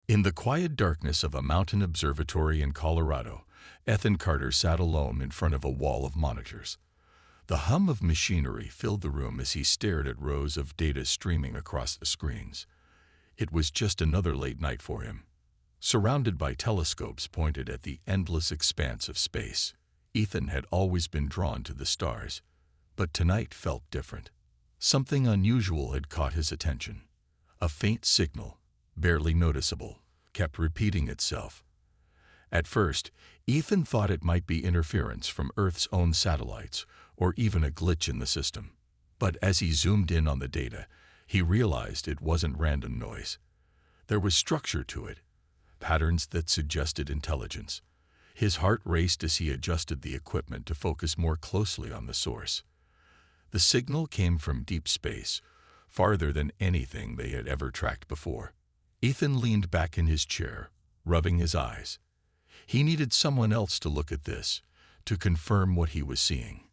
In the quiet darkness of a mountain observatory in Colorado, Ethan Carter sat alone in front of a wall of monitors. The hum of machinery filled the room as he stared at rows of data streaming across the screens. It was just another late night for him. Surrounded by telescopes pointed at the endless expanse of space, Ethan had always been drawn to the stars. But tonight felt different. Something unusual had caught his attention. A faint signal, barely noticeable, kept repeating itself. At first, Ethan thought it might be interference from Earth's own satellites, or even a glitch in the system. But as he zoomed in on the data, he realized it wasn't random noise. There was structure to it, patterns that suggested intelligence. His heart raced as he adjusted the equipment to focus more closely on the source. The signal came from deep space, farther than anything they had ever tracked before. Ethan leaned back in his chair, rubbing his eyes. He needed someone else to look at this, to confirm what he was seeing.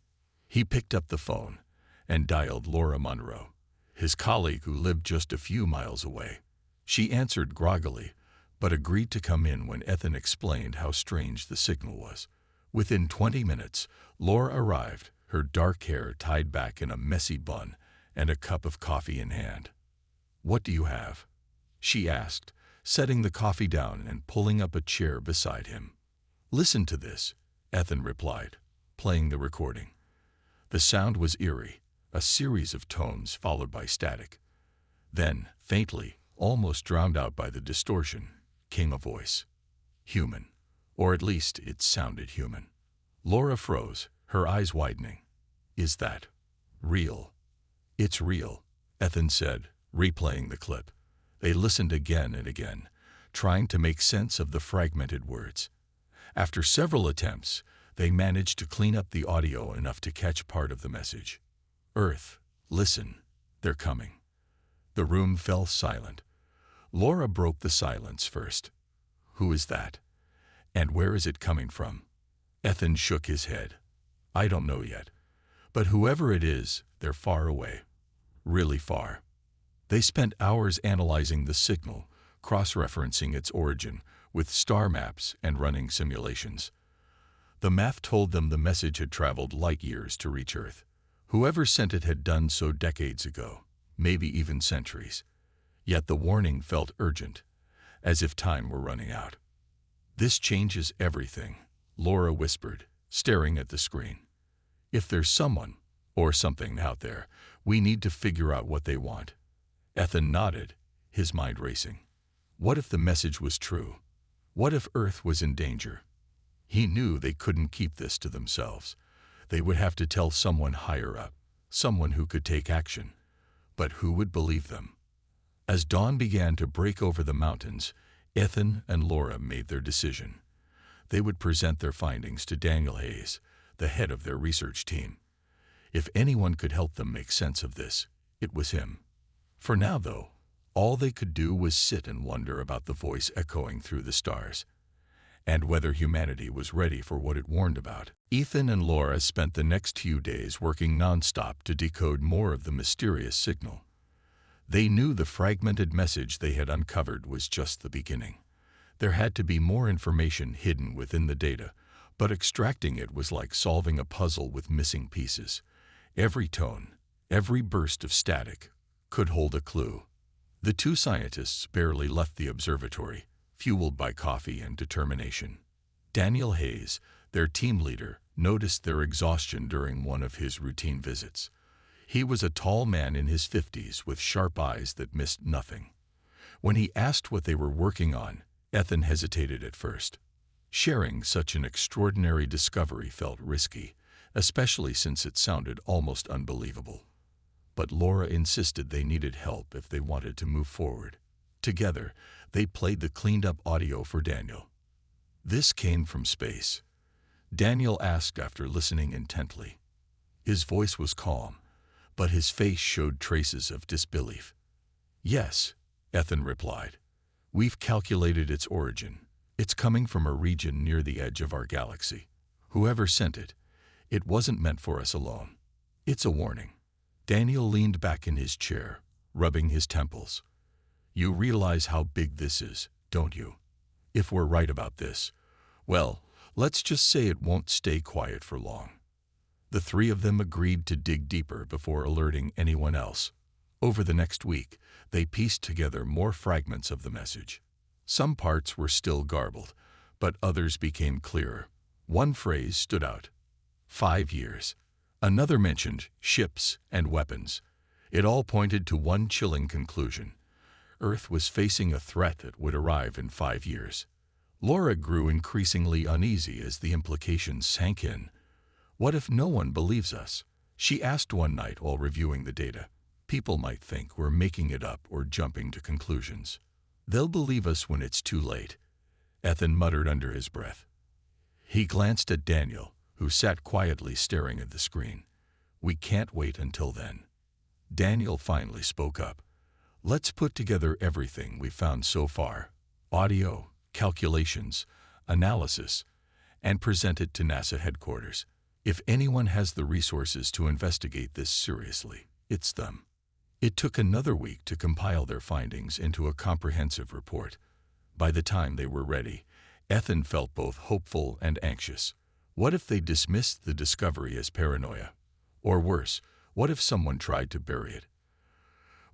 He picked up the phone and dialed Laura Monroe, his colleague who lived just a few miles away. She answered groggily, but agreed to come in when Ethan explained how strange the signal was. Within 20 minutes, Laura arrived, her dark hair tied back in a messy bun and a cup of coffee in hand. "What do you have?" she asked, setting the coffee down and pulling up a chair beside him. "Listen to this," Ethan replied, playing the recording. The sound was eerie, a series of tones followed by static. Then, faintly, almost drowned out by the distortion, came a voice. Human. Or at least it sounded human. Laura froze, her eyes widening. "Is that real?" "It's real," Ethan said, replaying the clip. They listened again and again, trying to make sense of the fragmented words. After several attempts, they managed to clean up the audio enough to catch part of the message. "Earth, listen, they're coming." The room fell silent. Laura broke the silence first. "Who is that? And where is it coming from?" Ethan shook his head. "I don't know yet. But whoever it is, they're far away. Really far." They spent hours analyzing the signal, cross-referencing its origin with star maps and running simulations. The math told them the message had traveled light years to reach Earth. Whoever sent it had done so decades ago, maybe even centuries. Yet the warning felt urgent, as if time were running out. "This changes everything," Laura whispered, staring at the screen. "If there's someone, or something out there, we need to figure out what they want." Ethan nodded, his mind racing. What if the message was true? What if Earth was in danger? He knew they couldn't keep this to themselves. They would have to tell someone higher up, someone who could take action. But who would believe them? As dawn began to break over the mountains, Ethan and Laura made their decision. They would present their findings to Daniel Hayes, the head of their research team. If anyone could help them make sense of this, it was him. For now, though, all they could do was sit and wonder about the voice echoing through the stars, and whether humanity was ready for what it warned about. Ethan and Laura spent the next few days working nonstop to decode more of the mysterious signal. They knew the fragmented message they had uncovered was just the beginning. There had to be more information hidden within the data, but extracting it was like solving a puzzle with missing pieces. Every tone, every burst of static, could hold a clue. The two scientists barely left the observatory, fueled by coffee and determination. Daniel Hayes, their team leader, noticed their exhaustion during one of his routine visits. He was a tall man in his 50s with sharp eyes that missed nothing. When he asked what they were working on, Ethan hesitated at first. Sharing such an extraordinary discovery felt risky, especially since it sounded almost unbelievable. But Laura insisted they needed help if they wanted to move forward. Together, they played the cleaned-up audio for Daniel. "This came from space?" Daniel asked after listening intently. His voice was calm, but his face showed traces of disbelief. "Yes," Ethan replied. "We've calculated its origin. It's coming from a region near the edge of our galaxy. Whoever sent it, it wasn't meant for us alone. It's a warning." Daniel leaned back in his chair, rubbing his temples. "You realize how big this is," don't you? If we're right about this, well, let's just say it won't stay quiet for long." The three of them agreed to dig deeper before alerting anyone else. Over the next week, they pieced together more fragments of the message. Some parts were still garbled, but others became clearer. One phrase stood out: 5 years. Another mentioned ships and weapons. It all pointed to one chilling conclusion: Earth was facing a threat that would arrive in 5 years. Laura grew increasingly uneasy as the implications sank in. What if no one believes us? She asked one night while reviewing the data. People might think we're making it up or jumping to conclusions. They'll believe us when it's too late, Ethan muttered under his breath. He glanced at Daniel, who sat quietly staring at the screen. We can't wait until then. Daniel finally spoke up. Let's put together everything we've found so far: audio, calculations, analysis, and present it to NASA headquarters. If anyone has the resources to investigate this seriously, it's them. It took another week to compile their findings into a comprehensive report. By the time they were ready, Ethan felt both hopeful and anxious. What if they dismissed the discovery as paranoia? Or worse, what if someone tried to bury it?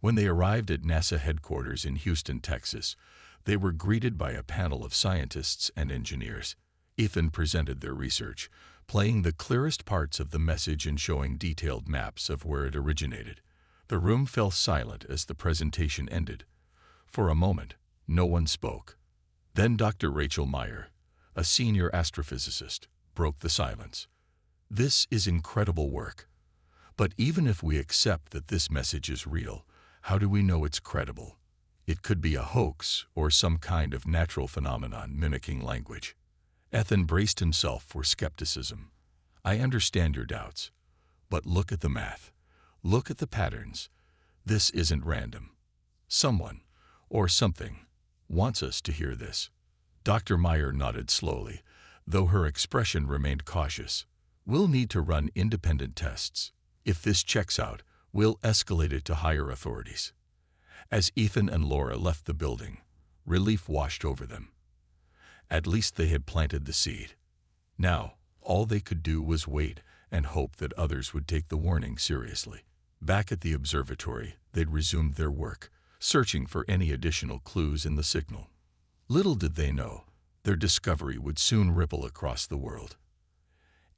When they arrived at NASA headquarters in Houston, Texas, they were greeted by a panel of scientists and engineers. Ethan presented their research, playing the clearest parts of the message and showing detailed maps of where it originated. The room fell silent as the presentation ended. For a moment, no one spoke. Then Dr. Rachel Meyer, a senior astrophysicist, broke the silence. This is incredible work. But even if we accept that this message is real, how do we know it's credible? It could be a hoax or some kind of natural phenomenon mimicking language. Ethan braced himself for skepticism. I understand your doubts, but look at the math. Look at the patterns. This isn't random. Someone, or something, wants us to hear this. Dr. Meyer nodded slowly, though her expression remained cautious. We'll need to run independent tests. If this checks out, we'll escalate it to higher authorities. As Ethan and Laura left the building, relief washed over them. At least they had planted the seed. Now, all they could do was wait and hope that others would take the warning seriously. Back at the observatory, they'd resumed their work, searching for any additional clues in the signal. Little did they know, their discovery would soon ripple across the world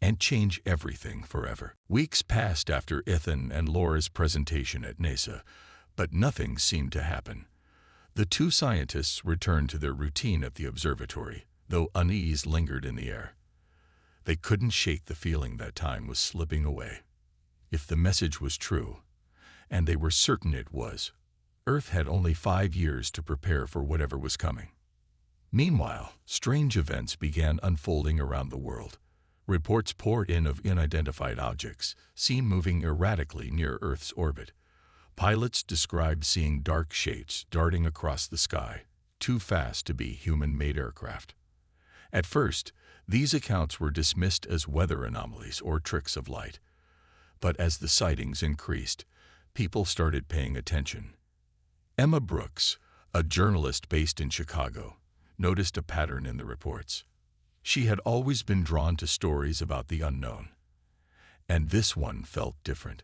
and change everything forever. Weeks passed after Ethan and Laura's presentation at NASA, but nothing seemed to happen. The two scientists returned to their routine at the observatory, though unease lingered in the air. They couldn't shake the feeling that time was slipping away. If the message was true, and they were certain it was, Earth had only 5 years to prepare for whatever was coming. Meanwhile, strange events began unfolding around the world. Reports poured in of unidentified objects, seen moving erratically near Earth's orbit. Pilots described seeing dark shapes darting across the sky, too fast to be human-made aircraft. At first, these accounts were dismissed as weather anomalies or tricks of light. But as the sightings increased, people started paying attention. Emma Brooks, a journalist based in Chicago, noticed a pattern in the reports. She had always been drawn to stories about the unknown. And this one felt different.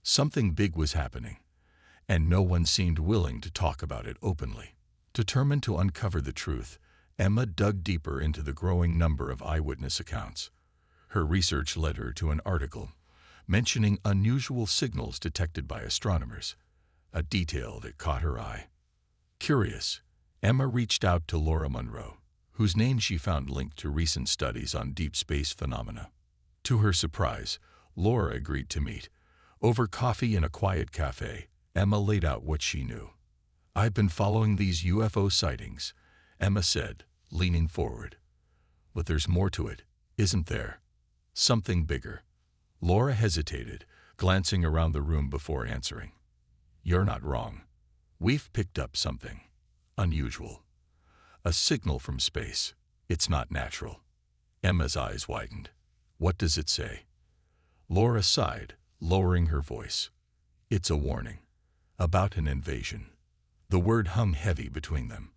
Something big was happening, and no one seemed willing to talk about it openly. Determined to uncover the truth, Emma dug deeper into the growing number of eyewitness accounts. Her research led her to an article mentioning unusual signals detected by astronomers, a detail that caught her eye. Curious, Emma reached out to Laura Munro, whose name she found linked to recent studies on deep space phenomena. To her surprise, Laura agreed to meet. Over coffee in a quiet cafe, Emma laid out what she knew. I've been following these UFO sightings, Emma said, leaning forward. But there's more to it, isn't there? Something bigger. Laura hesitated, glancing around the room before answering. You're not wrong. We've picked up something unusual. A signal from space. It's not natural. Emma's eyes widened. What does it say? Laura sighed, lowering her voice. It's a warning. About an invasion. The word hung heavy between them.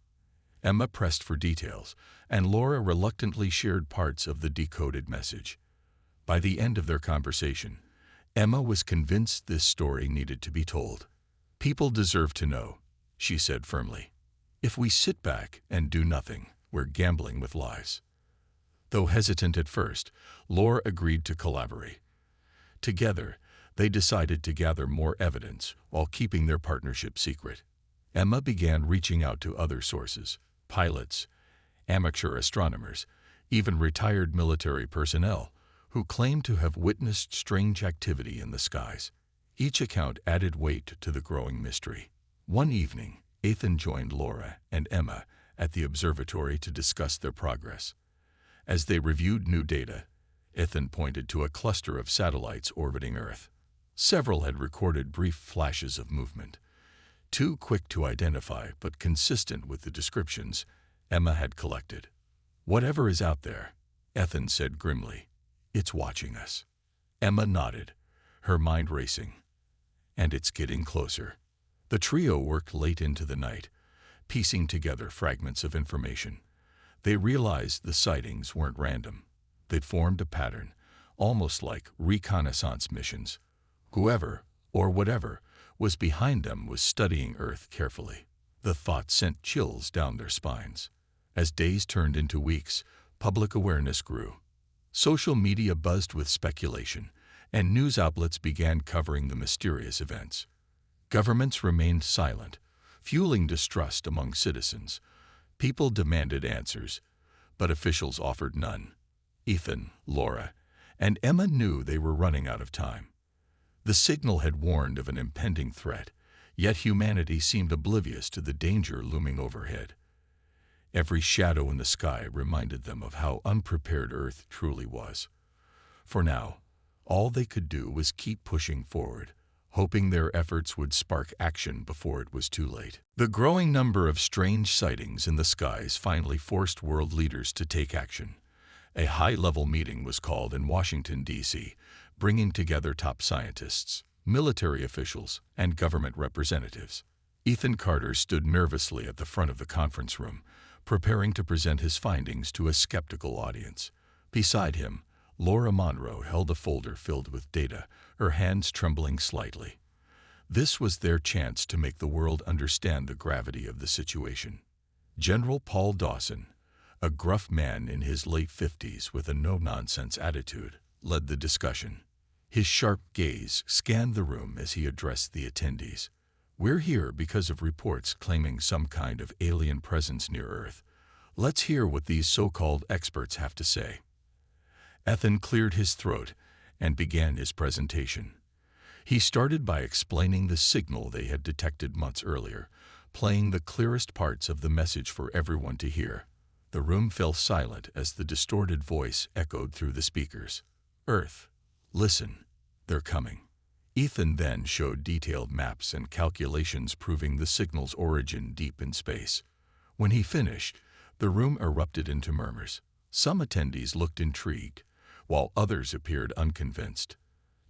Emma pressed for details, and Laura reluctantly shared parts of the decoded message. By the end of their conversation, Emma was convinced this story needed to be told. "People deserve to know," she said firmly. "If we sit back and do nothing, we're gambling with lives." Though hesitant at first, Laura agreed to collaborate. Together, they decided to gather more evidence while keeping their partnership secret. Emma began reaching out to other sources: pilots, amateur astronomers, even retired military personnel who claimed to have witnessed strange activity in the skies. Each account added weight to the growing mystery. One evening, Ethan joined Laura and Emma at the observatory to discuss their progress. As they reviewed new data, Ethan pointed to a cluster of satellites orbiting Earth. Several had recorded brief flashes of movement, too quick to identify but consistent with the descriptions Emma had collected. "Whatever is out there," Ethan said grimly, "it's watching us." Emma nodded, her mind racing. "And it's getting closer." The trio worked late into the night, piecing together fragments of information. They realized the sightings weren't random. They'd formed a pattern, almost like reconnaissance missions. Whoever, or whatever, was behind them was studying Earth carefully. The thought sent chills down their spines. As days turned into weeks, public awareness grew. Social media buzzed with speculation, and news outlets began covering the mysterious events. Governments remained silent, fueling distrust among citizens. People demanded answers, but officials offered none. Ethan, Laura, and Emma knew they were running out of time. The signal had warned of an impending threat, yet humanity seemed oblivious to the danger looming overhead. Every shadow in the sky reminded them of how unprepared Earth truly was. For now, all they could do was keep pushing forward, hoping their efforts would spark action before it was too late. The growing number of strange sightings in the skies finally forced world leaders to take action. A high-level meeting was called in Washington, D.C., bringing together top scientists, military officials, and government representatives. Ethan Carter stood nervously at the front of the conference room, preparing to present his findings to a skeptical audience. Beside him, Laura Monroe held a folder filled with data, her hands trembling slightly. This was their chance to make the world understand the gravity of the situation. General Paul Dawson, a gruff man in his late 50s with a no-nonsense attitude, led the discussion. His sharp gaze scanned the room as he addressed the attendees. "We're here because of reports claiming some kind of alien presence near Earth. Let's hear what these so-called experts have to say." Ethan cleared his throat and began his presentation. He started by explaining the signal they had detected months earlier, playing the clearest parts of the message for everyone to hear. The room fell silent as the distorted voice echoed through the speakers. "Earth, listen, they're coming." Ethan then showed detailed maps and calculations proving the signal's origin deep in space. When he finished, the room erupted into murmurs. Some attendees looked intrigued, while others appeared unconvinced.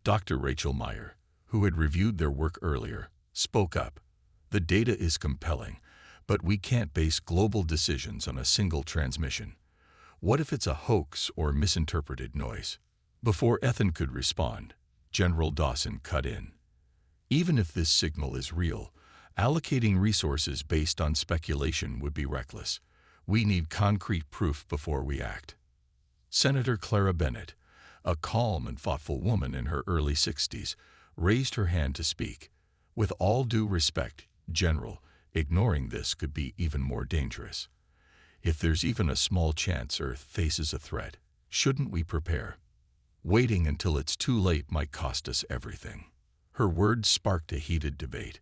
Dr. Rachel Meyer, who had reviewed their work earlier, spoke up. "The data is compelling, but we can't base global decisions on a single transmission. What if it's a hoax or misinterpreted noise?" Before Ethan could respond, General Dawson cut in. "Even if this signal is real, allocating resources based on speculation would be reckless. We need concrete proof before we act." Senator Clara Bennett, a calm and thoughtful woman in her early 60s, raised her hand to speak. "With all due respect, General, ignoring this could be even more dangerous. If there's even a small chance Earth faces a threat, shouldn't we prepare? Waiting until it's too late might cost us everything." Her words sparked a heated debate.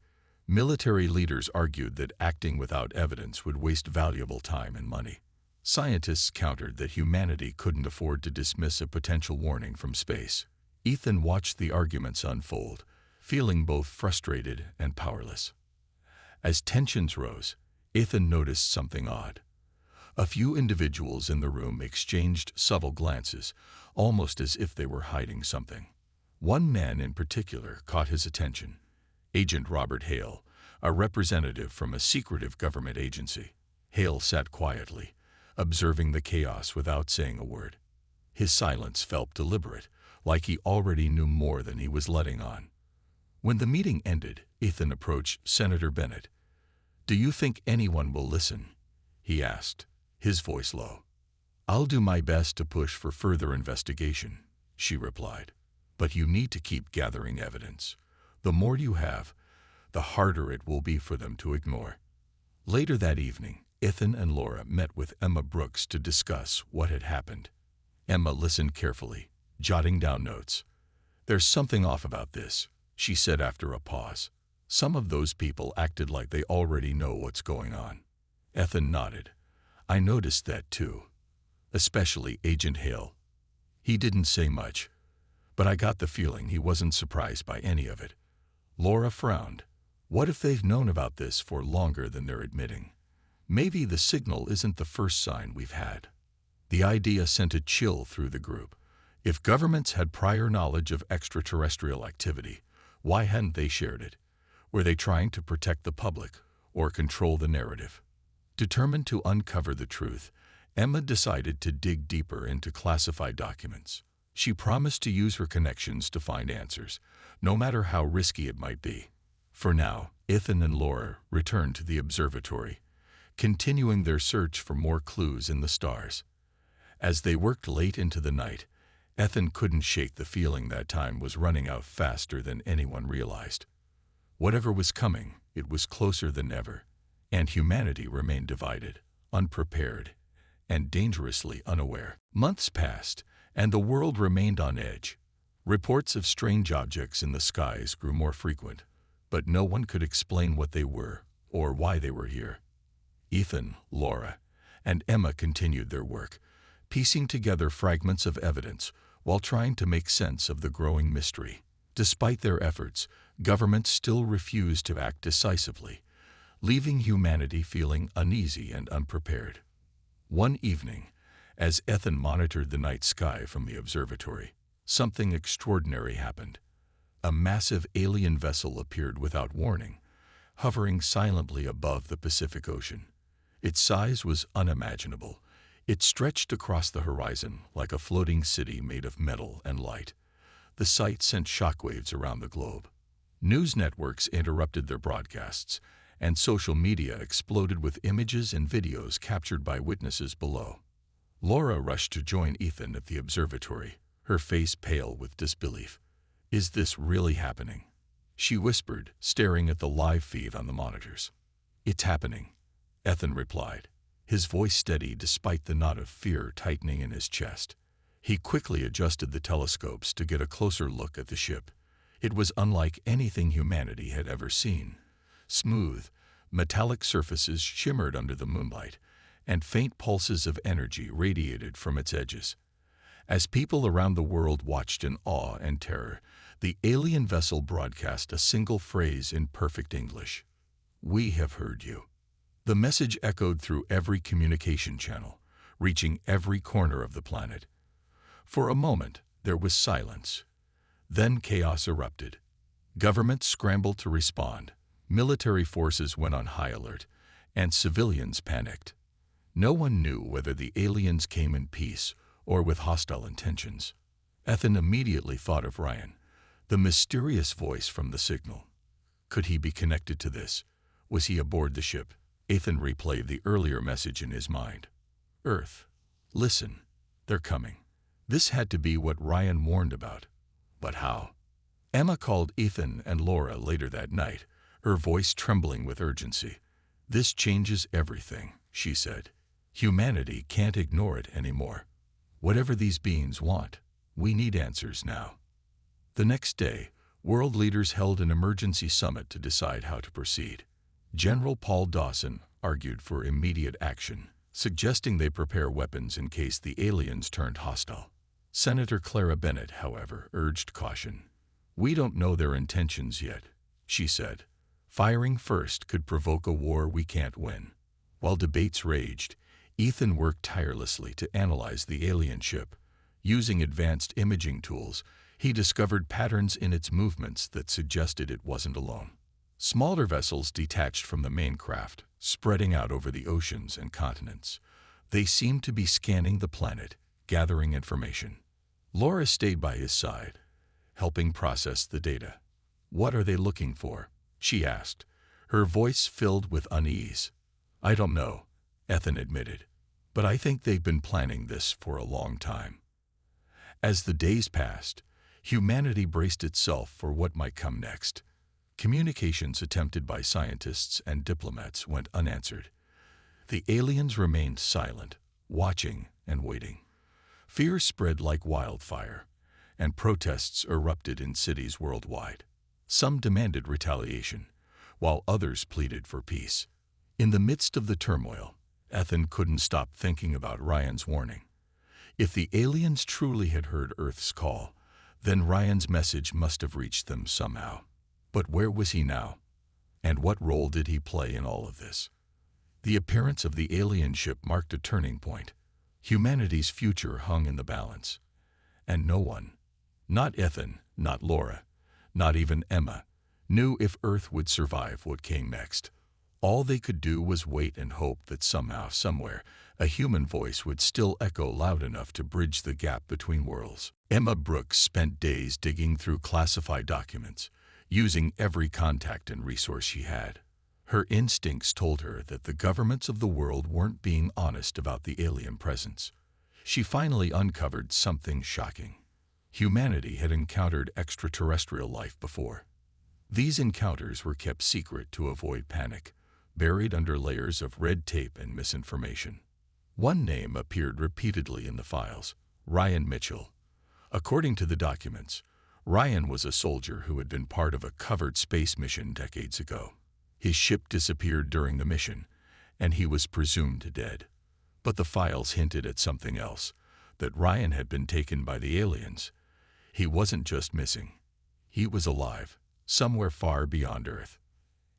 Military leaders argued that acting without evidence would waste valuable time and money. Scientists countered that humanity couldn't afford to dismiss a potential warning from space. Ethan watched the arguments unfold, feeling both frustrated and powerless. As tensions rose, Ethan noticed something odd. A few individuals in the room exchanged subtle glances, almost as if they were hiding something. One man in particular caught his attention: Agent Robert Hale, a representative from a secretive government agency. Hale sat quietly, observing the chaos without saying a word. His silence felt deliberate, like he already knew more than he was letting on. When the meeting ended, Ethan approached Senator Bennett. "Do you think anyone will listen?" he asked, his voice low. "I'll do my best to push for further investigation," she replied. "But you need to keep gathering evidence. The more you have, the harder it will be for them to ignore." Later that evening, Ethan and Laura met with Emma Brooks to discuss what had happened. Emma listened carefully, jotting down notes. "There's something off about this," she said after a pause. "Some of those people acted like they already know what's going on." Ethan nodded. "I noticed that too. Especially Agent Hale. He didn't say much, but I got the feeling he wasn't surprised by any of it." Laura frowned. "What if they've known about this for longer than they're admitting? Maybe the signal isn't the first sign we've had." The idea sent a chill through the group. If governments had prior knowledge of extraterrestrial activity, why hadn't they shared it? Were they trying to protect the public or control the narrative? Determined to uncover the truth, Emma decided to dig deeper into classified documents. She promised to use her connections to find answers, no matter how risky it might be. For now, Ethan and Laura returned to the observatory, continuing their search for more clues in the stars. As they worked late into the night, Ethan couldn't shake the feeling that time was running out faster than anyone realized. Whatever was coming, it was closer than ever, and humanity remained divided, unprepared, and dangerously unaware. Months passed, and the world remained on edge. Reports of strange objects in the skies grew more frequent, but no one could explain what they were or why they were here. Ethan, Laura, and Emma continued their work, piecing together fragments of evidence while trying to make sense of the growing mystery. Despite their efforts, governments still refused to act decisively, leaving humanity feeling uneasy and unprepared. One evening, as Ethan monitored the night sky from the observatory, something extraordinary happened. A massive alien vessel appeared without warning, hovering silently above the Pacific Ocean. Its size was unimaginable. It stretched across the horizon like a floating city made of metal and light. The sight sent shockwaves around the globe. News networks interrupted their broadcasts, and social media exploded with images and videos captured by witnesses below. Laura rushed to join Ethan at the observatory, her face pale with disbelief. "Is this really happening?" she whispered, staring at the live feed on the monitors. "It's happening," Ethan replied, his voice steady despite the knot of fear tightening in his chest. He quickly adjusted the telescopes to get a closer look at the ship. It was unlike anything humanity had ever seen. Smooth, metallic surfaces shimmered under the moonlight, and faint pulses of energy radiated from its edges. As people around the world watched in awe and terror, the alien vessel broadcast a single phrase in perfect English: "We have heard you." The message echoed through every communication channel, reaching every corner of the planet. For a moment, there was silence. Then chaos erupted. Governments scrambled to respond, military forces went on high alert, and civilians panicked. No one knew whether the aliens came in peace or with hostile intentions. Ethan immediately thought of Ryan, the mysterious voice from the signal. Could he be connected to this? Was he aboard the ship? Ethan replayed the earlier message in his mind. "Earth, listen, they're coming." This had to be what Ryan warned about. But how? Emma called Ethan and Laura later that night, her voice trembling with urgency. "This changes everything," she said. "Humanity can't ignore it anymore. Whatever these beings want, we need answers now." The next day, world leaders held an emergency summit to decide how to proceed. General Paul Dawson argued for immediate action, suggesting they prepare weapons in case the aliens turned hostile. Senator Clara Bennett, however, urged caution. "We don't know their intentions yet," she said. "Firing first could provoke a war we can't win." While debates raged, Ethan worked tirelessly to analyze the alien ship. Using advanced imaging tools, he discovered patterns in its movements that suggested it wasn't alone. Smaller vessels detached from the main craft, spreading out over the oceans and continents. They seemed to be scanning the planet, gathering information. Laura stayed by his side, helping process the data. "What are they looking for?" she asked, her voice filled with unease. "I don't know," Ethan admitted, "but I think they've been planning this for a long time." As the days passed, humanity braced itself for what might come next. Communications attempted by scientists and diplomats went unanswered. The aliens remained silent, watching and waiting. Fear spread like wildfire, and protests erupted in cities worldwide. Some demanded retaliation, while others pleaded for peace. In the midst of the turmoil, Ethan couldn't stop thinking about Ryan's warning. If the aliens truly had heard Earth's call, then Ryan's message must have reached them somehow. But where was he now? And what role did he play in all of this? The appearance of the alien ship marked a turning point. Humanity's future hung in the balance. And no one, not Ethan, not Laura, not even Emma, knew if Earth would survive what came next. All they could do was wait and hope that somehow, somewhere, a human voice would still echo loud enough to bridge the gap between worlds. Emma Brooks spent days digging through classified documents, using every contact and resource she had. Her instincts told her that the governments of the world weren't being honest about the alien presence. She finally uncovered something shocking. Humanity had encountered extraterrestrial life before. These encounters were kept secret to avoid panic, buried under layers of red tape and misinformation. One name appeared repeatedly in the files: Ryan Mitchell. According to the documents, Ryan was a soldier who had been part of a covert space mission decades ago. His ship disappeared during the mission, and he was presumed dead. But the files hinted at something else, that Ryan had been taken by the aliens. He wasn't just missing. He was alive, somewhere far beyond Earth.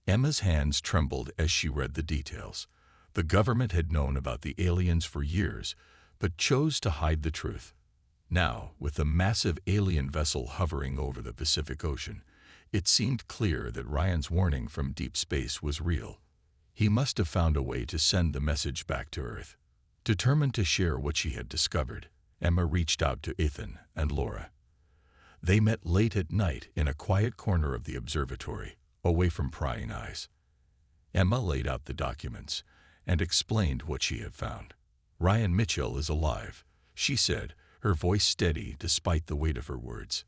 Emma's hands trembled as she read the details. The government had known about the aliens for years, but chose to hide the truth. Now, with a massive alien vessel hovering over the Pacific Ocean, it seemed clear that Ryan's warning from deep space was real. He must have found a way to send the message back to Earth. Determined to share what she had discovered, Emma reached out to Ethan and Laura. They met late at night in a quiet corner of the observatory, away from prying eyes. Emma laid out the documents and explained what she had found. "Ryan Mitchell is alive," she said, her voice steady despite the weight of her words.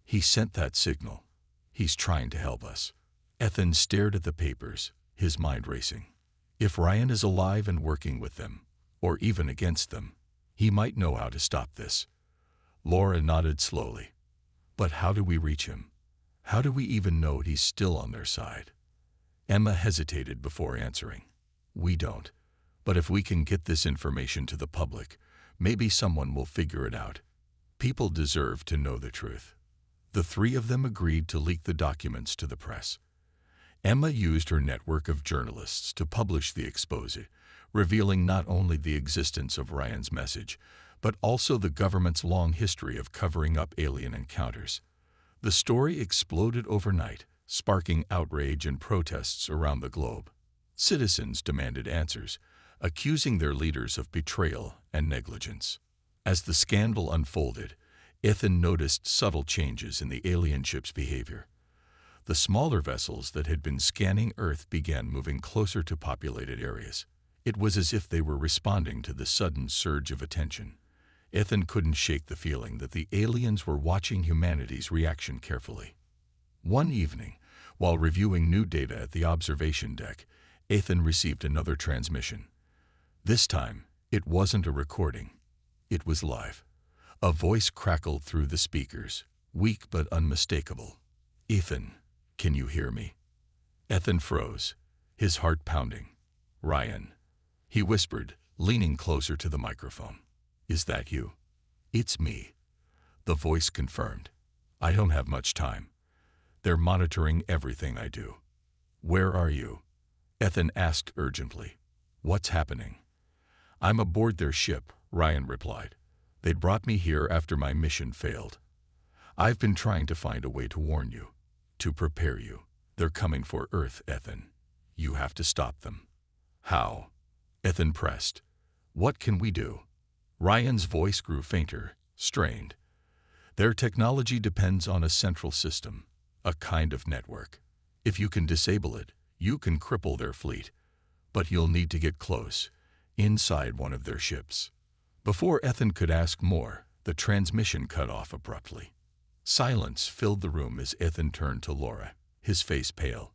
"He sent that signal. He's trying to help us." Ethan stared at the papers, his mind racing. If Ryan is alive and working with them, or even against them, he might know how to stop this. Laura nodded slowly. "But how do we reach him? How do we even know he's still on their side?" Emma hesitated before answering. "We don't. But if we can get this information to the public, maybe someone will figure it out. People deserve to know the truth." The three of them agreed to leak the documents to the press. Emma used her network of journalists to publish the expose, revealing not only the existence of Ryan's message, but also the government's long history of covering up alien encounters. The story exploded overnight, sparking outrage and protests around the globe. Citizens demanded answers, accusing their leaders of betrayal and negligence. As the scandal unfolded, Ethan noticed subtle changes in the alien ship's behavior. The smaller vessels that had been scanning Earth began moving closer to populated areas. It was as if they were responding to the sudden surge of attention. Ethan couldn't shake the feeling that the aliens were watching humanity's reaction carefully. One evening, while reviewing new data at the observation deck, Ethan received another transmission. This time, it wasn't a recording. It was live. A voice crackled through the speakers, weak but unmistakable. "Ethan, can you hear me?" Ethan froze, his heart pounding. "Ryan," he whispered, leaning closer to the microphone. "Is that you?" "It's me," the voice confirmed. "I don't have much time. They're monitoring everything I do." "Where are you?" Ethan asked urgently. "What's happening?" "I'm aboard their ship," Ryan replied. "They'd brought me here after my mission failed. I've been trying to find a way to warn you, to prepare you. They're coming for Earth, Ethan. You have to stop them." How? Ethan pressed. What can we do? Ryan's voice grew fainter, strained. Their technology depends on a central system, a kind of network. If you can disable it, you can cripple their fleet. But you'll need to get close, inside one of their ships. Before Ethan could ask more, the transmission cut off abruptly. Silence filled the room as Ethan turned to Laura, his face pale.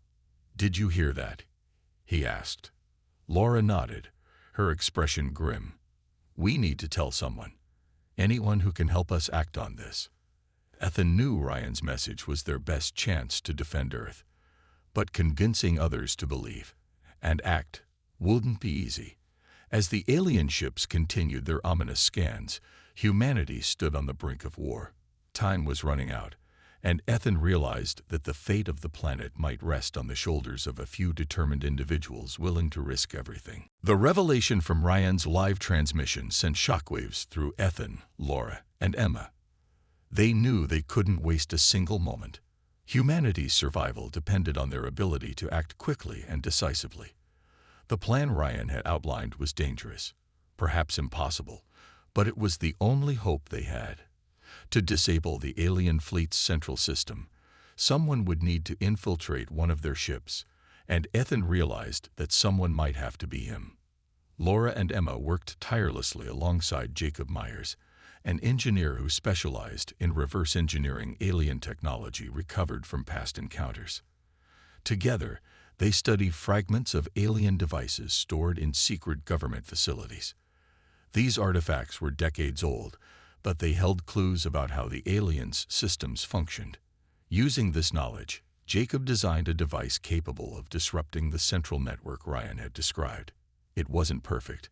"Did you hear that?" he asked. Laura nodded, her expression grim. "We need to tell someone. Anyone who can help us act on this." Ethan knew Ryan's message was their best chance to defend Earth. But convincing others to believe and act wouldn't be easy. As the alien ships continued their ominous scans, humanity stood on the brink of war. Time was running out, and Ethan realized that the fate of the planet might rest on the shoulders of a few determined individuals willing to risk everything. The revelation from Ryan's live transmission sent shockwaves through Ethan, Laura, and Emma. They knew they couldn't waste a single moment. Humanity's survival depended on their ability to act quickly and decisively. The plan Ryan had outlined was dangerous, perhaps impossible, but it was the only hope they had. To disable the alien fleet's central system, someone would need to infiltrate one of their ships, and Ethan realized that someone might have to be him. Laura and Emma worked tirelessly alongside Jacob Myers, an engineer who specialized in reverse engineering alien technology recovered from past encounters. Together, they studied fragments of alien devices stored in secret government facilities. These artifacts were decades old, but they held clues about how the aliens' systems functioned. Using this knowledge, Jacob designed a device capable of disrupting the central network Ryan had described. It wasn't perfect,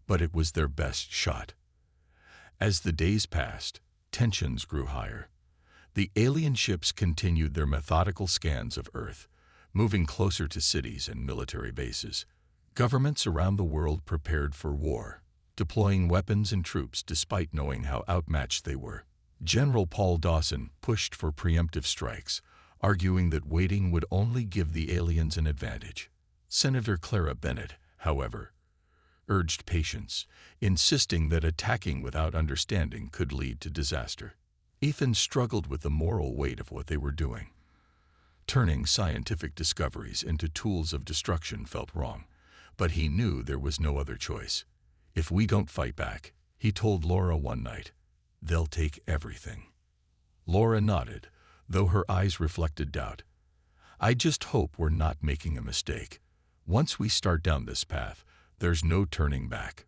but it was their best shot. As the days passed, tensions grew higher. The alien ships continued their methodical scans of Earth, moving closer to cities and military bases. Governments around the world prepared for war, deploying weapons and troops despite knowing how outmatched they were. General Paul Dawson pushed for preemptive strikes, arguing that waiting would only give the aliens an advantage. Senator Clara Bennett, however, urged patience, insisting that attacking without understanding could lead to disaster. Ethan struggled with the moral weight of what they were doing. Turning scientific discoveries into tools of destruction felt wrong, but he knew there was no other choice. "If we don't fight back," he told Laura one night, "they'll take everything." Laura nodded, though her eyes reflected doubt. "I just hope we're not making a mistake. Once we start down this path, there's no turning back."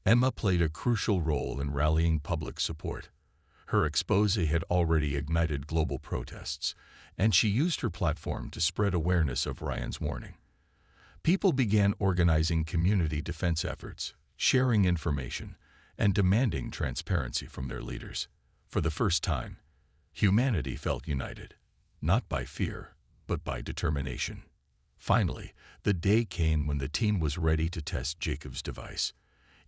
Emma played a crucial role in rallying public support. Her expose had already ignited global protests, and she used her platform to spread awareness of Ryan's warning. People began organizing community defense efforts, sharing information, and demanding transparency from their leaders. For the first time, humanity felt united, not by fear, but by determination. Finally, the day came when the team was ready to test Jacob's device.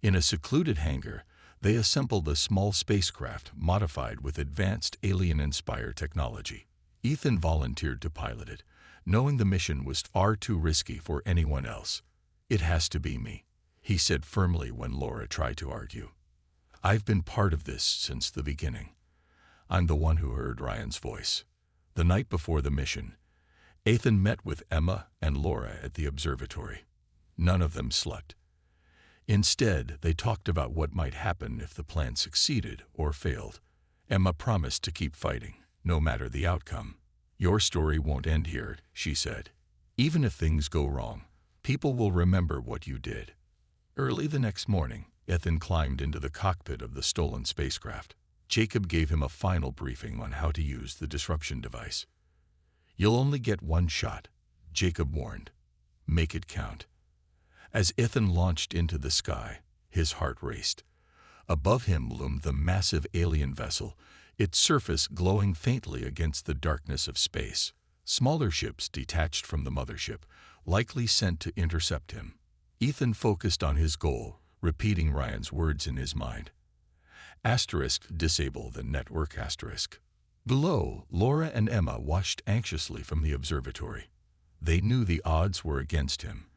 In a secluded hangar, they assembled a small spacecraft modified with advanced alien-inspired technology. Ethan volunteered to pilot it, knowing the mission was far too risky for anyone else. "It has to be me," he said firmly when Laura tried to argue. "I've been part of this since the beginning." I'm the one who heard Ryan's voice. The night before the mission, Ethan met with Emma and Laura at the observatory. None of them slept. Instead, they talked about what might happen if the plan succeeded or failed. Emma promised to keep fighting, no matter the outcome. "Your story won't end here," she said. "Even if things go wrong, people will remember what you did." Early the next morning, Ethan climbed into the cockpit of the stolen spacecraft. Jacob gave him a final briefing on how to use the disruption device. "You'll only get one shot," Jacob warned. "Make it count." As Ethan launched into the sky, his heart raced. Above him loomed the massive alien vessel, its surface glowing faintly against the darkness of space. Smaller ships detached from the mothership, likely sent to intercept him. Ethan focused on his goal, repeating Ryan's words in his mind. Asterisk disable the network asterisk. Below, Laura and Emma watched anxiously from the observatory. They knew the odds were against him,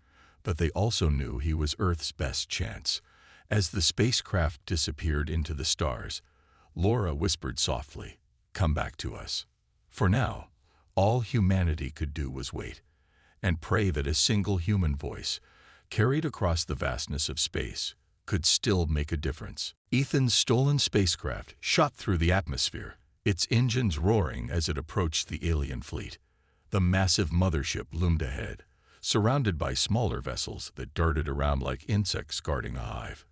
but they also knew he was Earth's best chance. As the spacecraft disappeared into the stars, Laura whispered softly, "Come back to us." For now, all humanity could do was wait and pray that a single human voice, carried across the vastness of space, could still make a difference. Ethan's stolen spacecraft shot through the atmosphere, its engines roaring as it approached the alien fleet. The massive mothership loomed ahead, surrounded by smaller vessels that darted around like insects guarding a hive.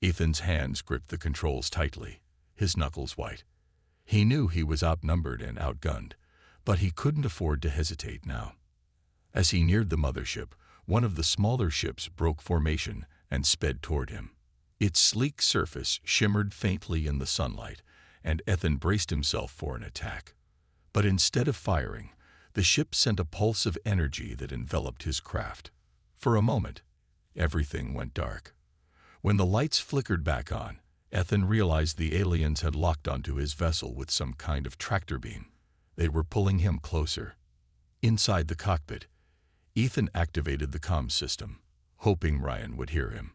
Ethan's hands gripped the controls tightly, his knuckles white. He knew he was outnumbered and outgunned, but he couldn't afford to hesitate now. As he neared the mothership, one of the smaller ships broke formation and sped toward him. Its sleek surface shimmered faintly in the sunlight, and Ethan braced himself for an attack. But instead of firing, the ship sent a pulse of energy that enveloped his craft. For a moment, everything went dark. When the lights flickered back on, Ethan realized the aliens had locked onto his vessel with some kind of tractor beam. They were pulling him closer. Inside the cockpit, Ethan activated the comm system, hoping Ryan would hear him.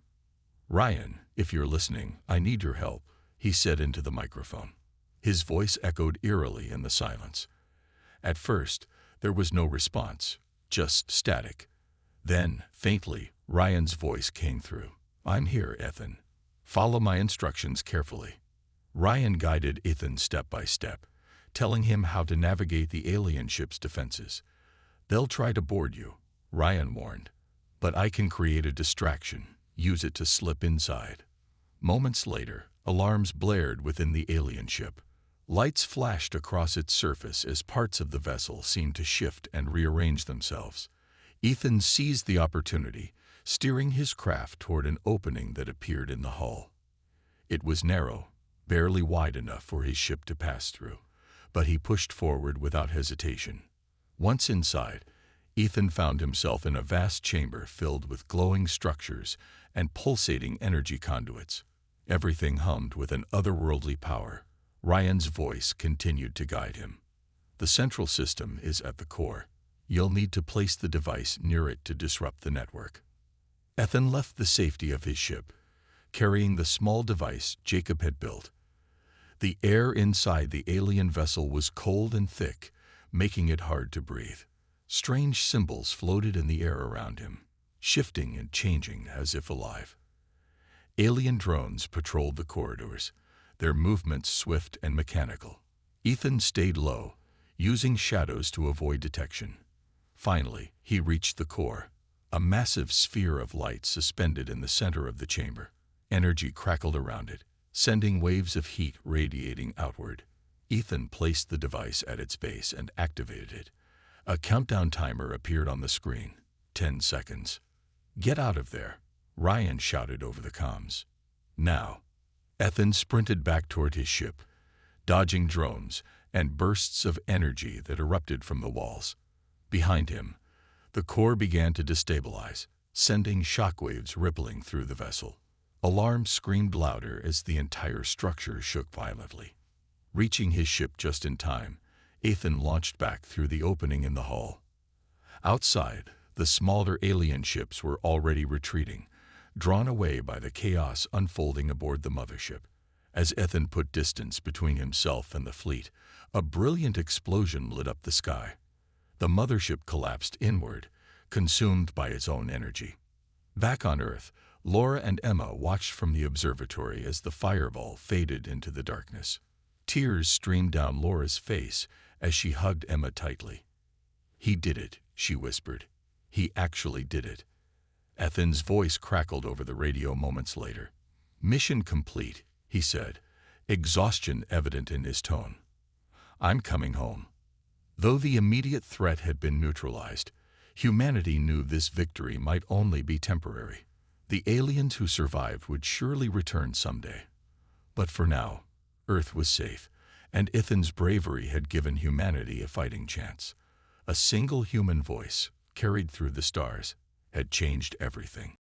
"Ryan, if you're listening, I need your help," he said into the microphone. His voice echoed eerily in the silence. At first, there was no response, just static. Then, faintly, Ryan's voice came through. "I'm here, Ethan. Follow my instructions carefully." Ryan guided Ethan step by step, telling him how to navigate the alien ship's defenses. "They'll try to board you," Ryan warned, "but I can create a distraction, use it to slip inside." Moments later, alarms blared within the alien ship. Lights flashed across its surface as parts of the vessel seemed to shift and rearrange themselves. Ethan seized the opportunity, steering his craft toward an opening that appeared in the hull. It was narrow, barely wide enough for his ship to pass through, but he pushed forward without hesitation. Once inside, Ethan found himself in a vast chamber filled with glowing structures and pulsating energy conduits. Everything hummed with an otherworldly power. Ryan's voice continued to guide him. "The central system is at the core. You'll need to place the device near it to disrupt the network." Ethan left the safety of his ship, carrying the small device Jacob had built. The air inside the alien vessel was cold and thick, making it hard to breathe. Strange symbols floated in the air around him, shifting and changing as if alive. Alien drones patrolled the corridors, their movements swift and mechanical. Ethan stayed low, using shadows to avoid detection. Finally, he reached the core, a massive sphere of light suspended in the center of the chamber. Energy crackled around it, sending waves of heat radiating outward. Ethan placed the device at its base and activated it. A countdown timer appeared on the screen. 10 seconds. "Get out of there," Ryan shouted over the comms. "Now." Ethan sprinted back toward his ship, dodging drones and bursts of energy that erupted from the walls. Behind him, the core began to destabilize, sending shockwaves rippling through the vessel. Alarms screamed louder as the entire structure shook violently. Reaching his ship just in time, Ethan launched back through the opening in the hull. Outside, the smaller alien ships were already retreating, drawn away by the chaos unfolding aboard the mothership. As Ethan put distance between himself and the fleet, a brilliant explosion lit up the sky. The mothership collapsed inward, consumed by its own energy. Back on Earth, Laura and Emma watched from the observatory as the fireball faded into the darkness. Tears streamed down Laura's face as she hugged Emma tightly. "He did it," she whispered. "He actually did it." Ethan's voice crackled over the radio moments later. "Mission complete," he said, exhaustion evident in his tone. "I'm coming home." Though the immediate threat had been neutralized, humanity knew this victory might only be temporary. The aliens who survived would surely return someday. But for now, Earth was safe, and Ethan's bravery had given humanity a fighting chance. A single human voice, carried through the stars, had changed everything.